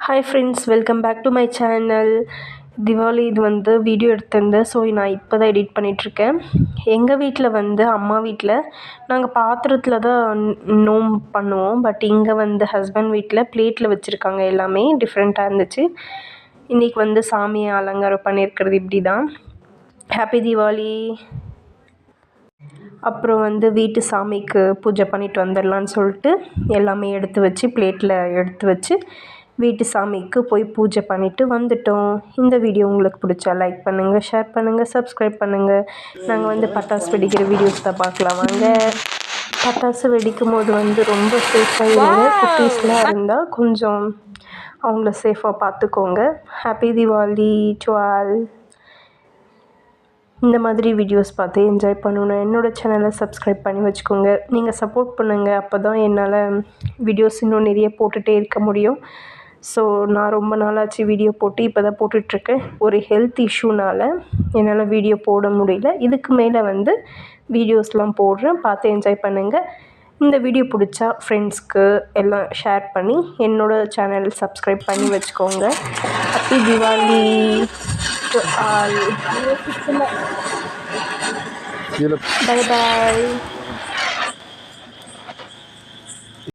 Hi friends, welcome back to my channel. Diwali இது வந்து video எடுத்திருந்தேன். ஸோ நான் இப்போ தான் எடிட் பண்ணிகிட்ருக்கேன். எங்கள் வீட்டில் வந்து அம்மா வீட்டில் நாங்கள் பாத்திரத்தில் தான் நோம்பு பண்ணுவோம். பட் இங்கே வந்து ஹஸ்பண்ட் வீட்டில் பிளேட்டில் வச்சுருக்காங்க. எல்லாமே டிஃப்ரெண்ட்டாக இருந்துச்சு. இன்றைக்கி வந்து சாமியை அலங்காரம் பண்ணியிருக்கிறது இப்படி தான். ஹாப்பி தீபாவளி. அப்புறம் வந்து வீட்டு சாமிக்கு பூஜை பண்ணிட்டு வந்துடலான்னு சொல்லிட்டு எல்லாமே எடுத்து வச்சு பிளேட்டில் எடுத்து வச்சு வீட்டு சாமிக்கு போய் பூஜை பண்ணிவிட்டு வந்துட்டோம். இந்த வீடியோ உங்களுக்கு பிடிச்சா லைக் பண்ணுங்கள், ஷேர் பண்ணுங்கள், சப்ஸ்கிரைப் பண்ணுங்கள். நாங்கள் வந்து பட்டாசு வெடிக்கிற வீடியோஸ் தான் பார்க்கலாம் வாங்க. பட்டாசு வெடிக்கும் போது வந்து ரொம்ப சேஃபாக இருங்க. குட்டீஸ்லாம் இருந்தால் கொஞ்சம் அவங்கள சேஃபாக பார்த்துக்கோங்க. Happy Deepavali to all. இந்த மாதிரி வீடியோஸ் பார்த்து என்ஜாய் பண்ணணும். என்னோடய சேனலை சப்ஸ்கிரைப் பண்ணி வச்சுக்கோங்க. நீங்கள் சப்போர்ட் பண்ணுங்கள். அப்போ தான் என்னால் வீடியோஸ் இன்னும் நிறைய போட்டுகிட்டே இருக்க முடியும். ஸோ நான் ரொம்ப நாளாச்சு வீடியோ போட்டு இப்போ தான் போட்டுட்ருக்கேன். ஒரு ஹெல்த் இஷ்யூனால் என்னால் வீடியோ போட முடியல. இதுக்கு மேலே வந்து வீடியோஸ்லாம் போடுறேன். பார்த்து என்ஜாய் பண்ணுங்கள். இந்த வீடியோ பிடிச்சா ஃப்ரெண்ட்ஸ்க்கு எல்லாம் ஷேர் பண்ணி என்னோடய சேனல் சப்ஸ்கிரைப் பண்ணி வச்சுக்கோங்க. Happy Deepavali to all. Bye bye.